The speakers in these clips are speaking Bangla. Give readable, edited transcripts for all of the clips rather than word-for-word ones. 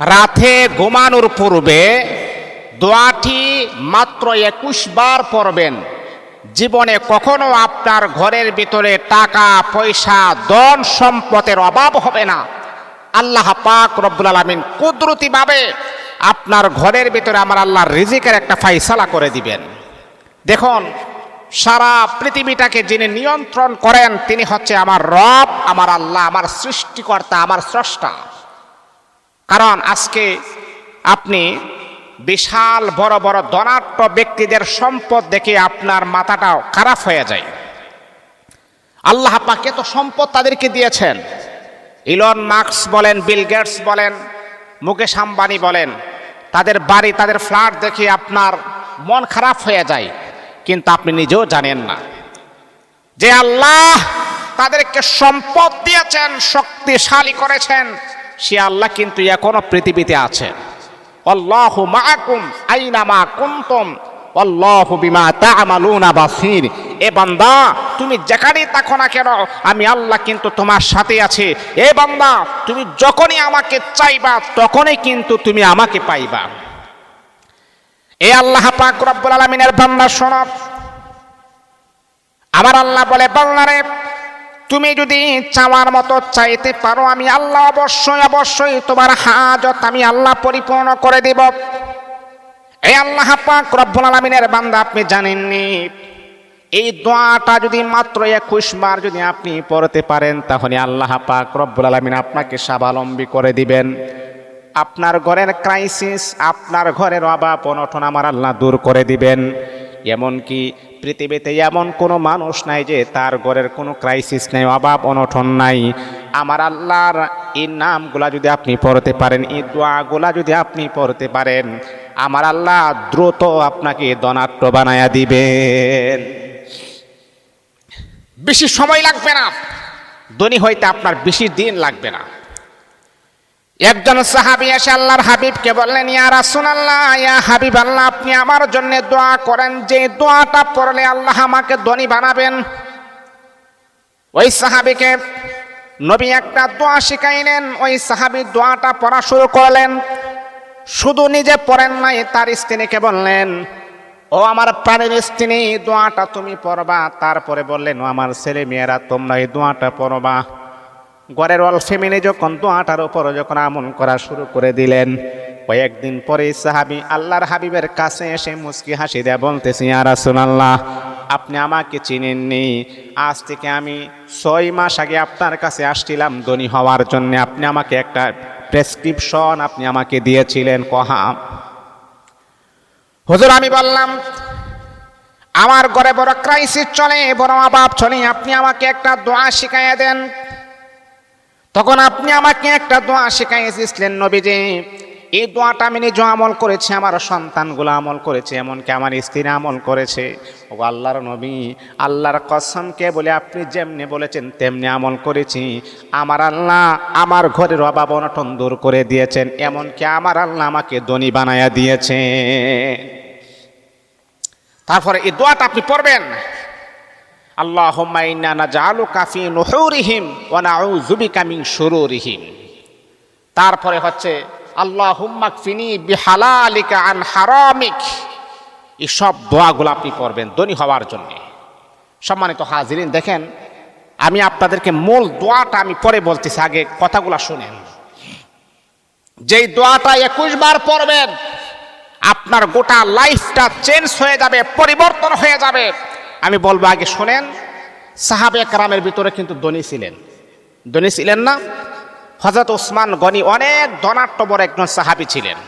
রাতে ঘুমানোর পূর্বে দোয়াটি মাত্র 21 বার পড়বেন। জীবনে কখনো আপনার ঘরের ভিতরে টাকা পয়সা ধন সম্পদের অভাব হবে না। আল্লাহ পাক রব্বুল আলামিন কুদরতিভাবে আপনার ঘরের ভিতরে আমার আল্লাহ রিজিকের একটা ফায়সালা করে দিবেন। দেখুন, সারা পৃথিবীটাকে যিনি নিয়ন্ত্রণ করেন তিনি হচ্ছে আমার রব, আমার আল্লাহ, আমার সৃষ্টিকর্তা, আমার স্রষ্টা। কারণ আজকে আপনি বিশাল বড় বড় ধনাঢ্য ব্যক্তিদের সম্পদ দেখে আপনার মাথাটাও খারাপ হয়ে যায়। আল্লাহ পাক এত সম্পদ তাদেরকে দিয়েছেন। ইলন মাস্ক বলেন, বিল গেটস বলেন, মুকেশ আম্বানি বলেন, তাদের বাড়ি তাদের ফ্ল্যাট দেখে আপনার মন খারাপ হয়ে যায়। কিন্তু আপনি নিজেও জানেন না যে আল্লাহ তাদেরকে সম্পদ দিয়েছেন, শক্তিশালী করেছেন, সে আল্লাহ কিন্তু এখনো পৃথিবীতে আছেন। আল্লাহু মাআকুম আইনামা কুনতুম আল্লাহু বিমা তা'মালুনা বাসীর। এ বান্দা, তুমি যেখানেই থাকো না কেন আমি আল্লাহ কিন্তু তোমার সাথে আছি। এ বান্দা, তুমি যখনই আমাকে চাইবা তখনই কিন্তু তুমি আমাকে পাইবা। এ আল্লাহ পাক রব্বুল আলামিনের বান্দা শোনো, আমার আল্লাহ বলে, বান্দারে তুমি যদি চাওয়ার মতো চাইতে পারো আমি আল্লাহ অবশ্যই অবশ্যই তোমার হাজত আমি আল্লাহ পরিপূর্ণ করে দেব। এই আল্লাহ পাক রব্বুল আলামিনের বান্দা, আপনি জানেননি এই দোয়াটা যদি মাত্র 21 বার যদি আপনি পড়তে পারেন তাহলে আল্লাহ পাক রব্বুল আলামিন আপনাকে স্বাবলম্বী করে দিবেন। আপনার ঘরের ক্রাইসিস, আপনার ঘরের অভাব অনটন আমার আল্লাহ দূর করে দিবেন। এমনকি পৃথিবীতে এমন কোনো মানুষ নাই যে তার ঘরের কোনো ক্রাইসিস নেই, অভাব অনটন নাই। আমার আল্লাহর এই নামগুলা যদি আপনি পড়তে পারেন, এই দোয়াগুলা যদি আপনি পড়তে পারেন, আমার আল্লাহ দ্রুত আপনাকে ধনাঢ্য বানায়া দিবেন। বেশি সময় লাগবে না, ধনী হইতে আপনার বেশি দিন লাগবে না। একজন সাহাবী এসে আল্লাহর হাবিবকে বললেন, ইয়া রাসূলুল্লাহ, ইয়া হাবিব আল্লাহ, আপনি আমার জন্য দোয়া করেন, যে দোয়াটা পড়লে আল্লাহ আমাকে ধনী বানাবেন। ওই সাহাবীকে নবী একটা দোয়া শিখাইলেন। ওই সাহাবী দোয়াটা পড়া শুরু করলেন। শুধু নিজে পড়েন নাই, তার স্ত্রীকে বললেন, ও আমার প্রাণের স্ত্রী, দোয়াটা তুমি পড়বা। তারপরে বললেন, ও আমার ছেলে মেয়েরা, তোমরা এই দোয়াটা পড়বা। ঘরের অল ফ্যামিলি যখন দোয়াটার উপর যখন আমল করা শুরু করে দিলেন, কয়েকদিন পরে সাহাবী আল্লাহর হাবিবের কাছে এসে মুস্কি হাসি দেয়া বলতেছে, ইয়া রাসূলুল্লাহ, আপনি আমাকে চিনেননি। আজ থেকে আমি 6 মাস আগে আপনার কাছে আসছিলাম ধনী হওয়ার জন্য। আপনি আমাকে একটা প্রেসক্রিপশন আপনি আমাকে দিয়েছিলেন। কহা হুজুর, আমি বললাম আমার ঘরে বড় ক্রাইসিস চলে, বড় অভাব চলে, আপনি আমাকে একটা দোয়া শিখাইয়া দেন। তখন আপনি আমাকে একটা দোয়া শিখাইয়েছিলেন নবীজি। এই দোয়াটা আমি নিজে আমল করেছি, আমার সন্তানগুলো আমল করেছে, এমনকি আমার স্ত্রী আমল করেছে। ও আল্লাহর নবী, আল্লাহর কসমকে বলে আপনি যেমনি বলেছেন তেমনি আমল করেছি। আমার আল্লাহ আমার ঘরের অভাব অনটন দূর করে দিয়েছেন, এমনকি আমার আল্লাহ আমাকে ধনী বানায়া দিয়েছে। তারপরে এই দোয়াটা আপনি পড়বেন, আল্লাহুম্মা ইন্না নাজআলুকা ফি নুহুরিহিম ওয়া নাউযু বিকা মিন শুরুরিহিম। তারপরে হচ্ছে আল্লাহুম্মা কফিনি বিহালালিকা আন হারামিক। এই সব দোয়াগুলো আপনি পড়বেন ধনী হওয়ার জন্য। সম্মানিত হাজিরিন, দেখেন আমি আপনাদেরকে মূল দোয়াটা আমি পরে বলতেছি, আগে কথাগুলো শুনেন। যেই দোয়াটা 21 বার পড়বেন আপনার গোটা লাইফটা চেঞ্জ হয়ে যাবে, পরিবর্তন হয়ে যাবে। আমি বলবো, আগে শোনেন, সাহাবে কেরামের ভিতরে কিন্তু ধনী ছিলেন না? হযরত ওসমান গনি অনেক ধনাঢ্য বড় একজন সাহাবী ছিলেন।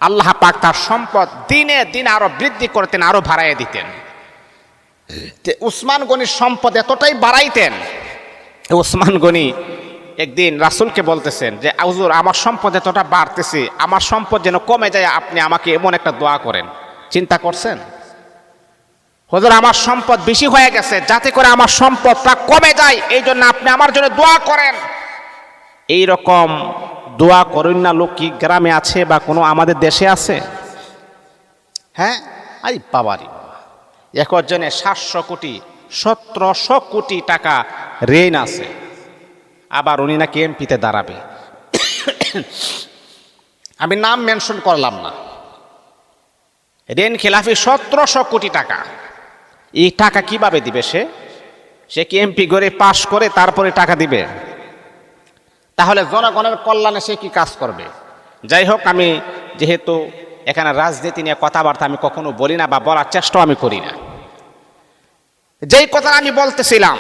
আল্লাহ পাক তার সম্পদ দিনে দিনে আরো বৃদ্ধি করতেন, আরো বাড়াইয়া দিতেন। ওসমান গনির সম্পদ এতটাই বাড়াইতেন, ওসমান গনি একদিন রাসূলকে বলতেছেন যে, হুজুর, আমার সম্পদ এতটা বাড়তেছে, আমার সম্পদ যেন কমে যায়, আপনি আমাকে এমন একটা দোয়া করেন। চিন্তা করছেন? হুজুর, আমার সম্পদ বেশি হয়ে গেছে, যাতে করে আমার সম্পদটা কমে যায়, এই জন্য আপনি আমার জন্য দোয়া করেন। এই রকম দোয়া করেন না লোক কি গ্রামে আছে বা কোনো আমাদের দেশে আছে? হ্যাঁ, আই বাবারি, একজনে 700 কোটি 1700 কোটি টাকা ঋণ আছে, আবার উনি নাকি এমপিতে দাঁড়াবে। আমি নাম মেনশন করলাম না, ঋণ খেলাফি 1700 কোটি টাকা। এই টাকা কিভাবে দিবে সে কি এমপি করে পাশ করে তারপরে টাকা দিবে? তাহলে জনগণের কল্যাণে সে কি কাজ করবে? যাই হোক, আমি যেহেতু এখানে রাজনীতি নিয়ে কথাবার্তা আমি কখনো বলি না বা বলার চেষ্টাও আমি করি না, যেই কথা আমি বলতেছিলাম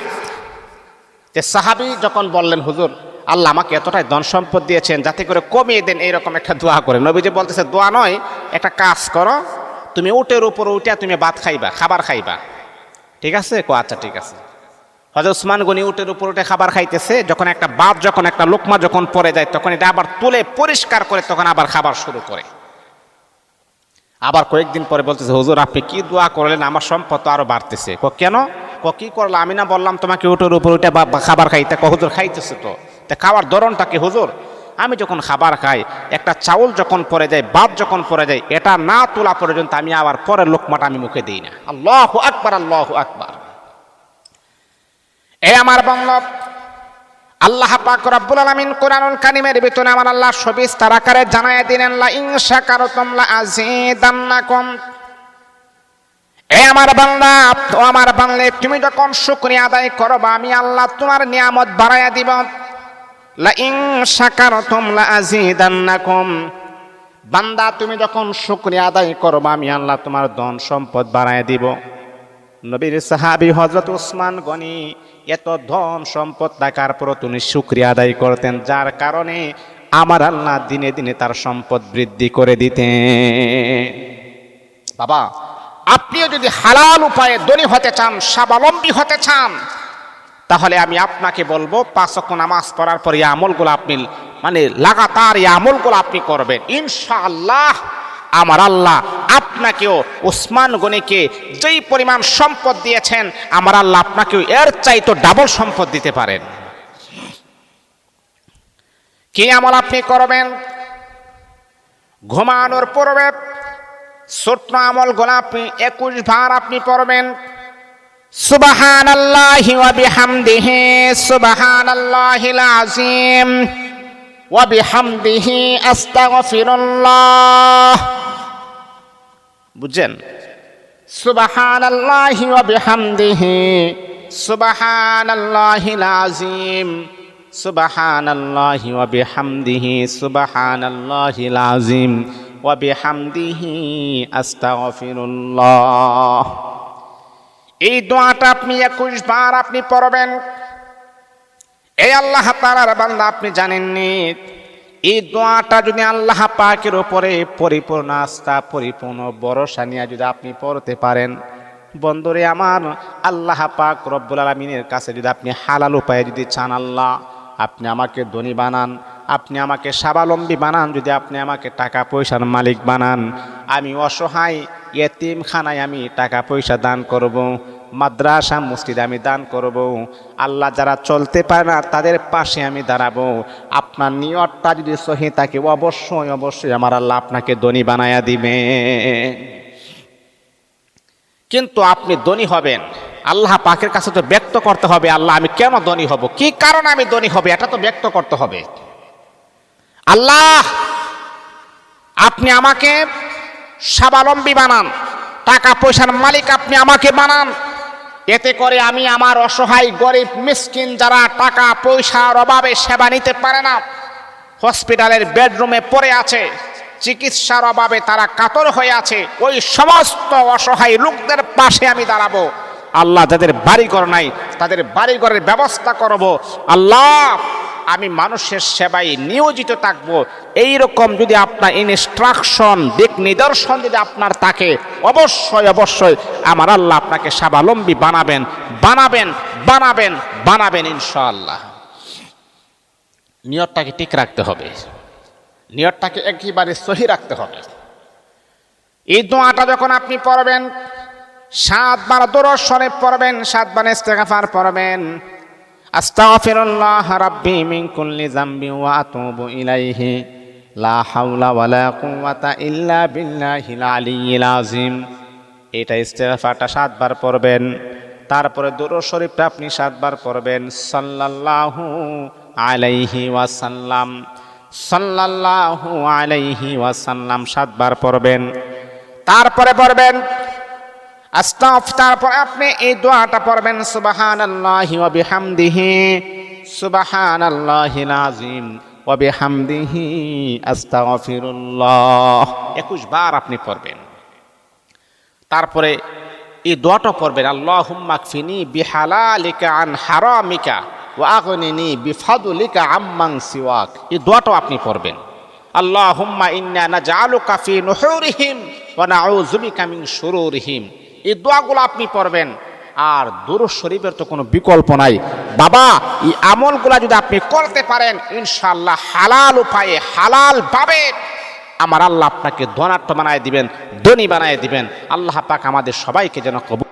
যে সাহাবী যখন বললেন, হুজুর আল্লাহ আমাকে এতটাই ধন সম্পদ দিয়েছেন, যাতে করে কমিয়ে দেন, এইরকম একটা দোয়া করে। নবীজি বলতেছে, দোয়া নয়, একটা কাজ করো, তুমি উটের উপর উঠে তুমি ভাত খাইবা, খাবার খাইবা। ঠিক আছে? আচ্ছা ঠিক আছে। হযরত উসমান গনি উটের উপর উঠে খাবার খাইতেছে, যখন একটা ভাত, যখন একটা লোকমা যখন পড়ে যায়, তখন এটা আবার তুলে পরিষ্কার করে তখন আবার খাবার শুরু করে। আবার কয়েকদিন পরে বলতেছে, হুজুর আপনি কি দোয়া করলেন, আমার সম্পদ তো আরো বাড়তেছে। কেন? কি করলো? আমি না বললাম তোমাকে উটের উপর উঠে খাবার খাইতে? হুজুর খাইতেছে তো। তা খাওয়ার ধরনটা কি হুজুর? আমি যখন খাবার খাই, একটা চাউল যখন পড়ে যায়, ভাত যখন পড়ে যায়, এটা না তোলা পর্যন্ত আমি আবার পরের লোকমাটা আমি মুখে দিই না। আল্লাহু আকবার, আল্লাহু আকবার। আমার বাংলা, আল্লাহ পাক রব্বুল আলামিন কোরআনুল কারীমের ভিতরে আমার আল্লাহ সবিস্তার আকারে জানায়া দিলেন, লা ইন শাকারতুম লা আযীদান্নাকুম। আমার বান্দা, ও আমার বান্দা, তুমি যখন শুকরিয়া আদায় করবা, আমি আল্লাহ তোমার নিয়ামত বাড়ায়া দিব। লা ইন শাকারতুম লা আযীদান্নাকুম। বান্দা, তুমি যখন শুকরিয়া আদায় করবা, আমি আল্লাহ তোমার ধন সম্পদ বাড়ায়া দিব। নবীর সাহাবী হযরত উসমান গনি এত ধন সম্পদ থাকার পর তিনি শুকরিয়া আদায় করতেন, যার কারণে আমার আল্লাহ দিনে দিনে তার সম্পদ বৃদ্ধি করে দিতেন। বাবা, আপনিও যদি হালাল উপায়ে ধনী হতে চান, স্বাবলম্বী হতে চান, তাহলে আমি আপনাকে বলবো 5 ওয়াক্ত নামাজ পড়ার পর এই আমলগুলো আপনি লাগাতার এই আমলগুলো আপনি করবেন, ইনশাআল্লাহ আমার আল্লাহ আপনাকেও উসমান গনিকে যেই পরিমাণ সম্পদ দিয়েছেন, আমার আল্লাহ আপনাকেও এর চাইতে ডাবল সম্পদ দিতে পারেন। কি আমল আপনি করবেন? ঘুমানোর পূর্বে ছোট্ট আমলগুলো আপনি 21 বার আপনি পড়বেন। সুবহানাল্লাহি ওয়া বিহামদিহি, সুবহানাল্লাহিল আযীম, ওয়া বিহামদিহি আস্তাগফিরুল্লাহ। বুঝছেন? সুবহানাল্লাহি ওয়া বিহামদিহি, সুবহানাল্লাহিল আযীম, সুবহানাল্লাহি ওয়া বিহামদিহি, সুবহানাল্লাহিল আযীম, ওয়া বিহামদিহি আস্তাগফিরুল্লাহ। এই দোয়াটা আপনি 21 বার আপনি পড়বেন। এই আল্লাহ তাআলার বান্দা, আপনি জানেননি, এই দোয়াটা যদি আল্লাহ পাকের উপরে পরিপূর্ণ আস্থা, পরিপূর্ণ ভরসা নিয়ে যদি আপনি পড়তে পারেন, বন্ধুরে আমার, আল্লাহ পাক রব্বুল আলামিনের কাছে যদি আপনি হালাল উপায়ে যদি চান, আল্লাহ আপনি আমাকে ধনী বানান, আপনি আমাকে স্বাবলম্বী বানান, যদি আপনি আমাকে টাকা পয়সার মালিক বানান, আমি অসহায় ইয়েতিমখানায় আমি টাকা পয়সা দান করব, মাদ্রাসা মসজিদে আমি দান করব, আল্লাহ যারা চলতে পারে না তাদের পাশে আমি দাঁড়াবো। আপনার নিয়তটা যদি সহি থাকে, অবশ্যই অবশ্যই আমার আল্লাহ আপনাকে ধনী বানায়া দিবে। কিন্তু আপনি ধনী হবেন, আল্লাহ পাকের কাছে তো ব্যক্ত করতে হবে, আল্লাহ আমি কেন ধনী হব, কি কারণে আমি ধনী হব, এটা তো ব্যক্ত করতে হবে। আল্লাহ আপনি আমাকে স্বাবলম্বী বানান, টাকা পয়সার মালিক আপনি আমাকে বানান, এতে করে আমি আমার অসহায় গরিব মিসকিন যারা টাকা পয়সার অভাবে সেবা নিতে পারে না, হসপিটালের বেডরুমে পড়ে আছে, চিকিৎসার অভাবে তারা কাতর হয়ে আছে, ওই সমস্ত অসহায় লোকদের পাশে আমি দাঁড়াবো। আল্লাহ যাদের বাড়িঘর নাই তাদের বাড়িঘরের ব্যবস্থা করব। আল্লাহ আমি মানুষের সেবায় নিয়োজিত থাকব। এইরকম যদি আপনার ইনস্ট্রাকশন, দিক নিদর্শন যদি আপনার থাকে, অবশ্যই অবশ্যই আমার আল্লাহ আপনাকে স্বাবলম্বী বানাবেন, বানাবেন, বানাবেন, বানাবেন ইনশাআল্লাহ। নিয়তটাকে ঠিক রাখতে হবে, নিয়তটাকে একেবারে সহি রাখতে হবে। এই দোয়াটা যখন আপনি পড়বেন, 7 বার দরুদ শরীফ পড়বেন, 7 বার ইস্তেগফার পড়বেন। আস্তাগফিরুল্লাহ রাব্বি মিন কুল্লি যামবি ওয়া আতুবু ইলাইহি, লা হাওলা ওয়ালা কুওয়াতা ইল্লা বিল্লাহিল আলিয়্যিল আযীম। এটা ইস্তেগফারটা 7 বার পড়বেন। তারপরে দরুদ শরীফটা আপনি 7 বার পড়বেন, সাল্লাল্লাহু আলাইহি ওয়াসাল্লাম, সাল্লাল্লাহু আলাইহি ওয়াসাল্লাম 7 বার পড়বেন। তারপরে পড়বেন তারপর আপনি এই দোয়াটা পড়বেন সুবহানাল্লাহি ওয়া বিহামদিহি সুবহানাল্লাহিল আযীম ওয়া বিহামদিহি আস্তাগফিরুল্লাহ 21 বার আপনি পড়বেন। তারপরে এই দোয়াটা পড়বেন আল্লাহুম্মা কফিনি বিহালালিকা আন হারামিকা ওয়া আগনিনি বিফাদলিকা আম্মান সিওয়াক। এই দোয়াটাও আপনি পড়বেন আল্লাহুম্মা ইন্না নাজআলুকা ফি নুহুরিহিম ওয়া নাউযু বিকা মিন শুরুরিহিম। এই দোয়াগুলো আপনি পড়বেন। আর দুরূদ শরীফের তো কোনো বিকল্প নাই বাবা। এই আমলগুলা যদি আপনি করতে পারেন ইনশাআল্লাহ হালাল উপায়ে হালাল ভাবে আমার আল্লাহ আপনাকে ধনাঢ্য বানায় দিবেন, ধনী বানায় দিবেন। আল্লাহ পাক আমাদের সবাইকে যেন কবুল